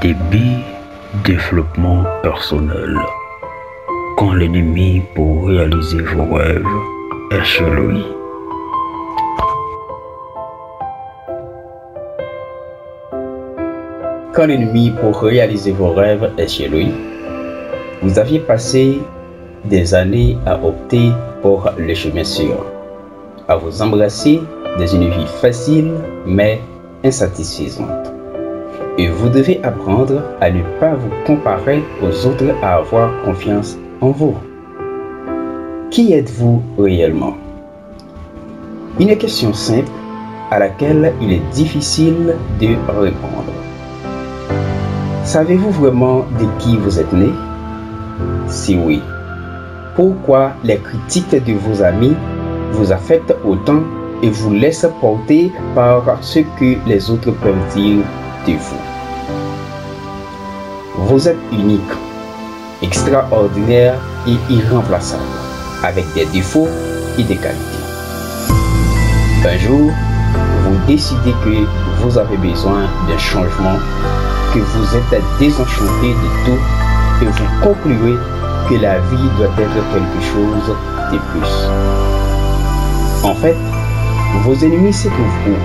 Début développement personnel. Quand l'ennemi pour réaliser vos rêves est chez lui. Quand l'ennemi pour réaliser vos rêves est chez lui, vous aviez passé des années à opter pour le chemin sûr, à vous embrasser dans une vie facile mais insatisfaisante. Et vous devez apprendre à ne pas vous comparer aux autres, à avoir confiance en vous. Qui êtes-vous réellement? Une question simple à laquelle il est difficile de répondre. Savez-vous vraiment de qui vous êtes né? Si oui, pourquoi les critiques de vos amis vous affectent autant et vous laissent porter par ce que les autres peuvent dire de vous? Vous êtes unique, extraordinaire et irremplaçable, avec des défauts et des qualités. Un jour, vous décidez que vous avez besoin d'un changement, que vous êtes désenchanté de tout et vous concluez que la vie doit être quelque chose de plus. En fait, vos ennemis se trouvent où?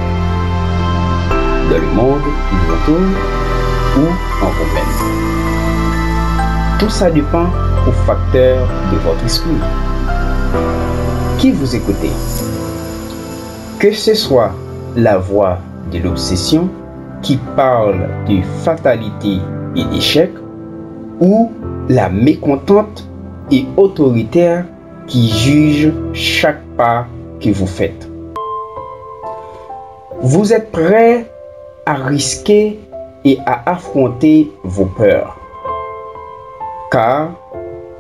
Dans le monde qui vous entoure ou en vous-même? Tout ça dépend aux facteurs de votre esprit. Qui vous écoutez? Que ce soit la voix de l'obsession qui parle de fatalité et d'échec, ou la mécontente et autoritaire qui juge chaque pas que vous faites. Vous êtes prêt à risquer et à affronter vos peurs, car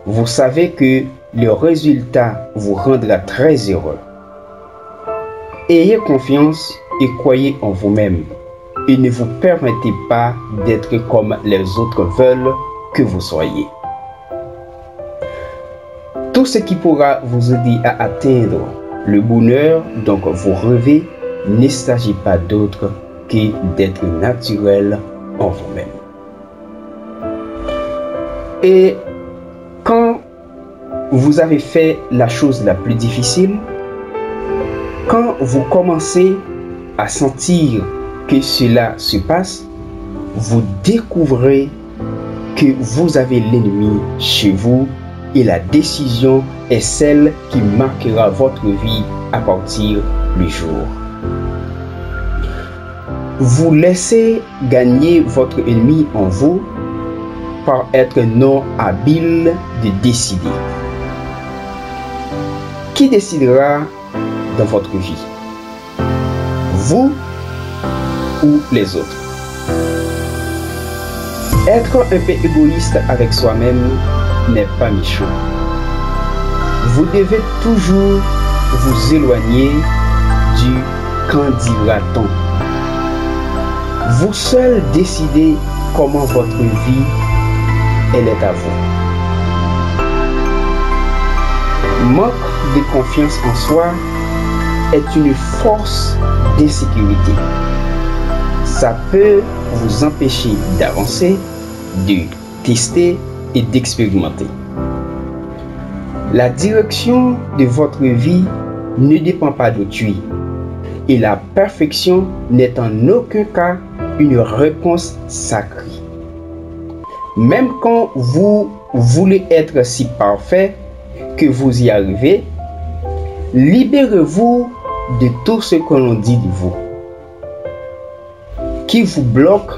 vous savez que le résultat vous rendra très heureux. Ayez confiance et croyez en vous-même et ne vous permettez pas d'être comme les autres veulent que vous soyez. Tout ce qui pourra vous aider à atteindre le bonheur dont vous rêvez, ne s'agit pas d'autre que d'être naturel en vous-même. Et quand vous avez fait la chose la plus difficile, quand vous commencez à sentir que cela se passe, vous découvrez que vous avez l'ennemi chez vous et la décision est celle qui marquera votre vie à partir du jour. Vous laissez gagner votre ennemi en vous par être non habile de décider. Qui décidera dans votre vie? Vous ou les autres? Être un peu égoïste avec soi-même n'est pas méchant. Vous devez toujours vous éloigner du qu'en dira-t-on. Vous seul décidez comment votre vie elle est à vous. Manque de confiance en soi est une force d'insécurité. Ça peut vous empêcher d'avancer, de tester et d'expérimenter. La direction de votre vie ne dépend pas d'autrui et la perfection n'est en aucun cas une réponse sacrée. Même quand vous voulez être si parfait que vous y arrivez, libérez-vous de tout ce que l'on dit de vous, qui vous bloque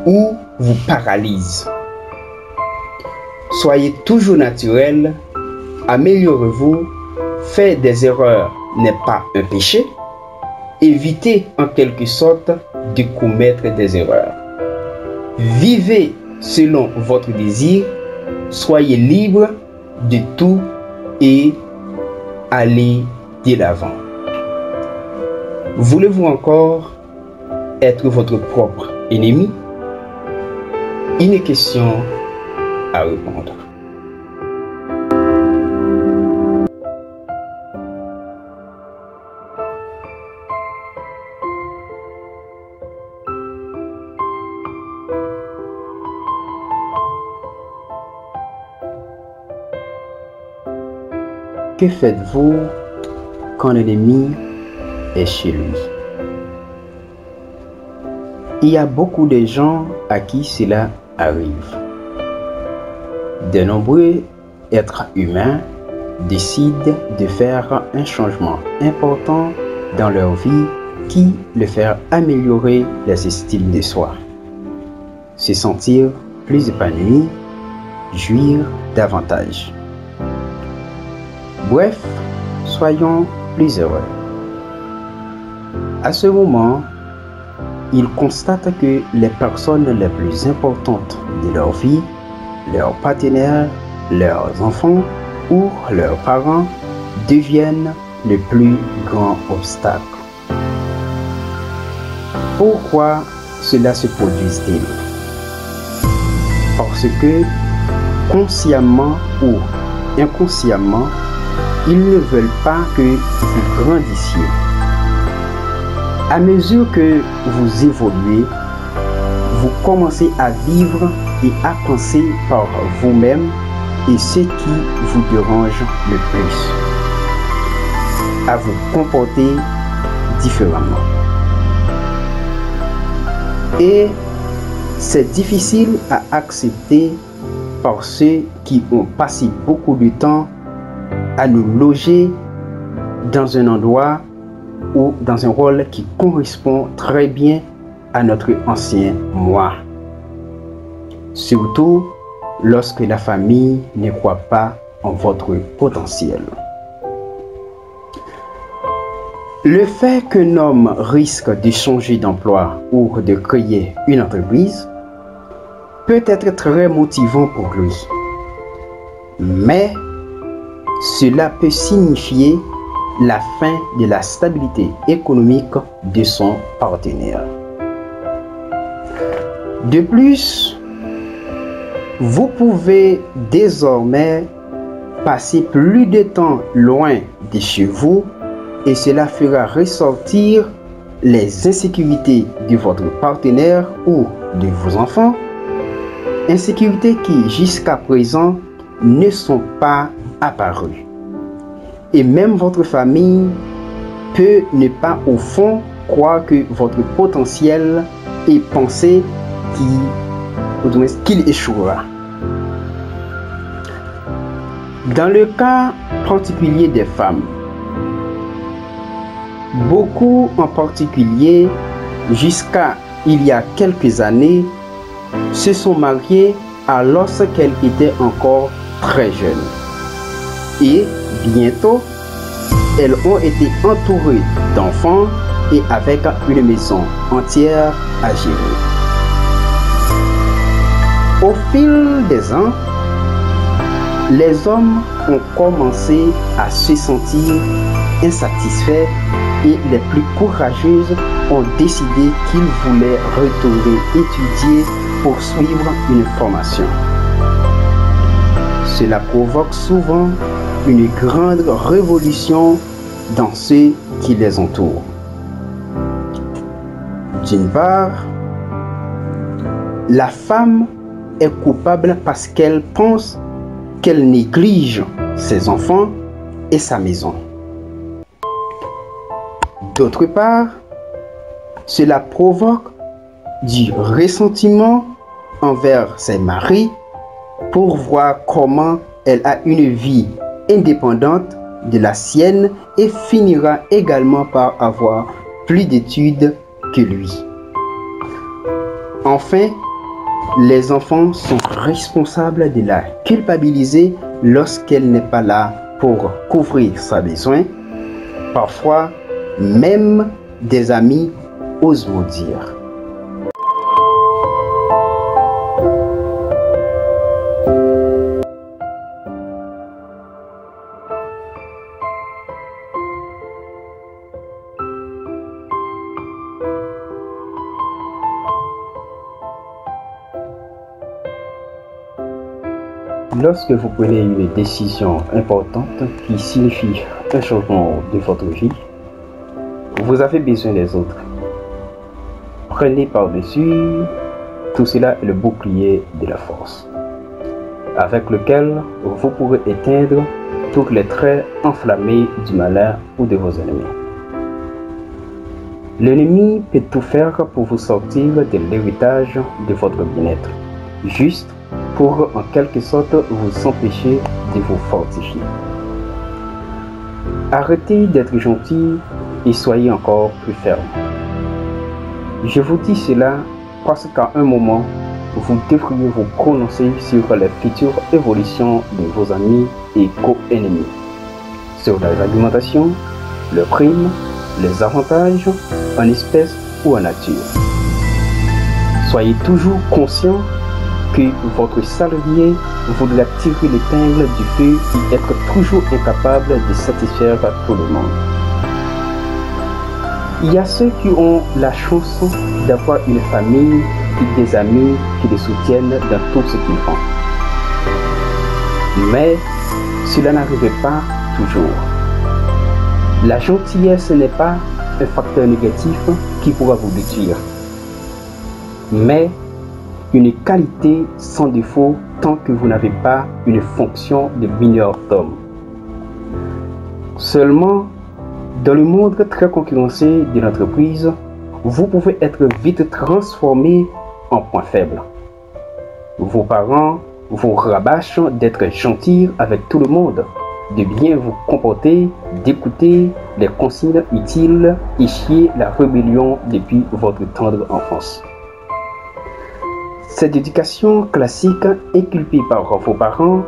ou vous paralyse. Soyez toujours naturel, améliorez-vous, faire des erreurs n'est pas un péché, évitez en quelque sorte de commettre des erreurs. Vivez selon votre désir, soyez libre de tout et allez de l'avant. Voulez-vous encore être votre propre ennemi? Une question à répondre. Que faites-vous quand l'ennemi est chez lui? Il y a beaucoup de gens à qui cela arrive. De nombreux êtres humains décident de faire un changement important dans leur vie qui les fait améliorer les estimes de soi, se sentir plus épanoui, jouir davantage. Bref, soyons plus heureux. À ce moment, ils constatent que les personnes les plus importantes de leur vie, leurs partenaires, leurs enfants ou leurs parents, deviennent le plus grand obstacle. Pourquoi cela se produit-il? Parce que, consciemment ou inconsciemment, ils ne veulent pas que vous grandissiez. À mesure que vous évoluez, vous commencez à vivre et à penser par vous-même et ce qui vous dérange le plus, à vous comporter différemment. Et c'est difficile à accepter par ceux qui ont passé beaucoup de temps à nous loger dans un endroit ou dans un rôle qui correspond très bien à notre ancien moi. Surtout lorsque la famille ne croit pas en votre potentiel. Le fait qu'un homme risque de changer d'emploi ou de créer une entreprise peut être très motivant pour lui. Mais cela peut signifier la fin de la stabilité économique de son partenaire. De plus, vous pouvez désormais passer plus de temps loin de chez vous et cela fera ressortir les insécurités de votre partenaire ou de vos enfants, insécurités qui jusqu'à présent ne sont pas apparues. Et même votre famille peut ne pas au fond croire que votre potentiel et penser qu'il échouera. Dans le cas particulier des femmes, beaucoup en particulier jusqu'à il y a quelques années se sont mariées alors qu'elles étaient encore très jeunes. Et bientôt, elles ont été entourées d'enfants et avec une maison entière à gérer. Au fil des ans, les hommes ont commencé à se sentir insatisfaits et les plus courageuses ont décidé qu'ils voulaient retourner étudier pour suivre une formation. Cela provoque souvent une grande révolution dans ceux qui les entourent. D'une part, la femme est coupable parce qu'elle pense qu'elle néglige ses enfants et sa maison. D'autre part, cela provoque du ressentiment envers ses maris pour voir comment elle a une vie indépendante de la sienne et finira également par avoir plus d'études que lui. Enfin, les enfants sont responsables de la culpabiliser lorsqu'elle n'est pas là pour couvrir ses besoins. Parfois, même des amis osent vous dire. Lorsque vous prenez une décision importante qui signifie un changement de votre vie, vous avez besoin des autres. Prenez par-dessus tout cela le bouclier de la force, avec lequel vous pourrez éteindre tous les traits enflammés du malin ou de vos ennemis. L'ennemi peut tout faire pour vous sortir de l'héritage de votre bien-être, juste pour en quelque sorte vous empêcher de vous fortifier. Arrêtez d'être gentil et soyez encore plus ferme. Je vous dis cela parce qu'à un moment, vous devriez vous prononcer sur les futures évolutions de vos amis et co-ennemis, sur les argumentations, le prime, les avantages en espèces ou en nature. Soyez toujours conscient que votre salarié voudra tirer l'épingle du feu et être toujours incapable de satisfaire tout le monde. Il y a ceux qui ont la chance d'avoir une famille et des amis qui les soutiennent dans tout ce qu'ils font. Mais cela n'arrive pas toujours. La gentillesse n'est pas un facteur négatif qui pourra vous détruire, mais une qualité sans défaut tant que vous n'avez pas une fonction de mineur d'homme. Seulement, dans le monde très concurrencé de l'entreprise, vous pouvez être vite transformé en point faible. Vos parents vous rabâchent d'être gentil avec tout le monde, de bien vous comporter, d'écouter les consignes utiles et chier la rébellion depuis votre tendre enfance. Cette éducation classique inculpée par vos parents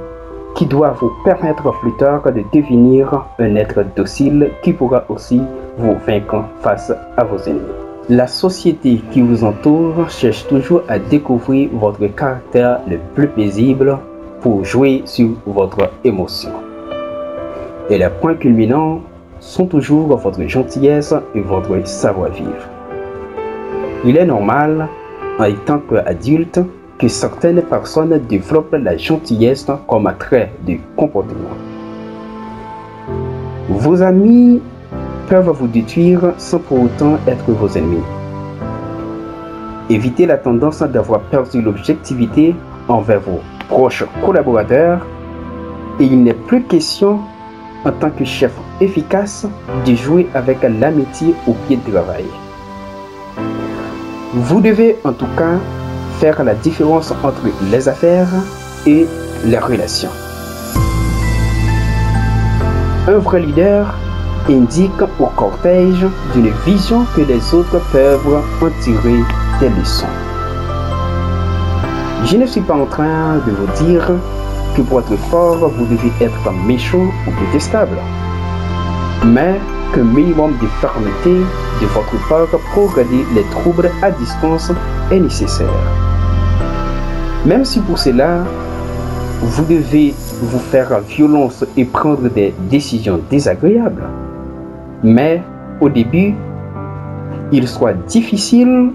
qui doit vous permettre plus tard de devenir un être docile qui pourra aussi vous vaincre face à vos ennemis. La société qui vous entoure cherche toujours à découvrir votre caractère le plus paisible pour jouer sur votre émotion. Et les points culminants sont toujours votre gentillesse et votre savoir-vivre. Il est normal, en tant qu'adulte, que certaines personnes développent la gentillesse comme un trait de comportement. Vos amis peuvent vous détruire sans pour autant être vos ennemis. Évitez la tendance d'avoir perdu l'objectivité envers vos proches collaborateurs et il n'est plus question, en tant que chef efficace, de jouer avec l'amitié au pied de travail. Vous devez en tout cas faire la différence entre les affaires et les relations. Un vrai leader indique au cortège d'une vision que les autres peuvent en tirer des leçons. Je ne suis pas en train de vous dire que pour être fort, vous devez être méchant ou détestable, mais qu'un minimum de fermeté de votre part pour garder les troubles à distance est nécessaire. Même si pour cela, vous devez vous faire violence et prendre des décisions désagréables. Mais au début, il soit difficile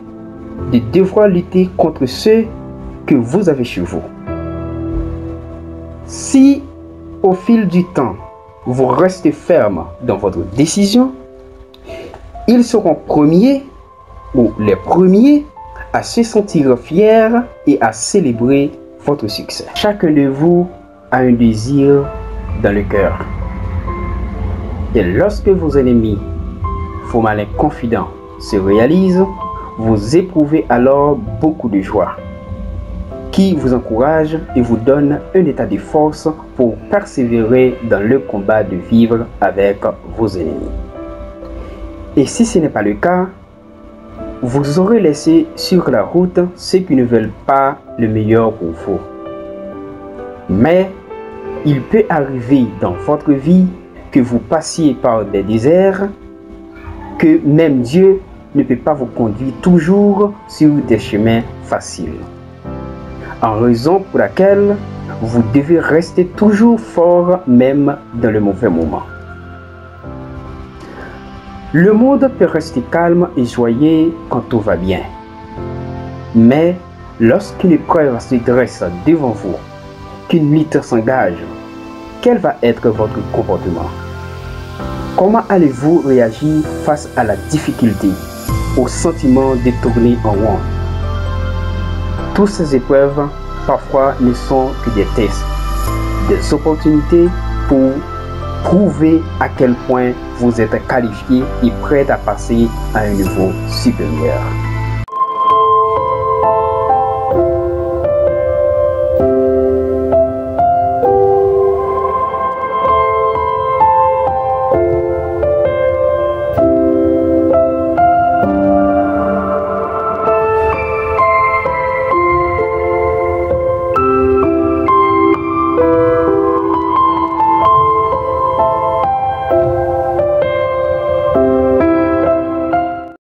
de devoir lutter contre ceux que vous avez chez vous. Si au fil du temps, vous restez ferme dans votre décision, ils seront premiers ou les premiers à se sentir fiers et à célébrer votre succès. Chacun de vous a un désir dans le cœur. Et lorsque vos ennemis, vos malins confidents se réalisent, vous éprouvez alors beaucoup de joie, qui vous encourage et vous donne un état de force pour persévérer dans le combat de vivre avec vos ennemis. Et si ce n'est pas le cas, vous aurez laissé sur la route ceux qui ne veulent pas le meilleur pour vous. Mais il peut arriver dans votre vie que vous passiez par des déserts, que même Dieu ne peut pas vous conduire toujours sur des chemins faciles. En raison pour laquelle vous devez rester toujours fort même dans le mauvais moment. Le monde peut rester calme et joyeux quand tout va bien. Mais lorsqu'une épreuve se dresse devant vous, qu'une lutte s'engage, quel va être votre comportement? Comment allez-vous réagir face à la difficulté, au sentiment détourné en rond? Toutes ces épreuves, parfois, ne sont que des tests, des opportunités pour Prouvez à quel point vous êtes qualifié et prêt à passer à un niveau supérieur.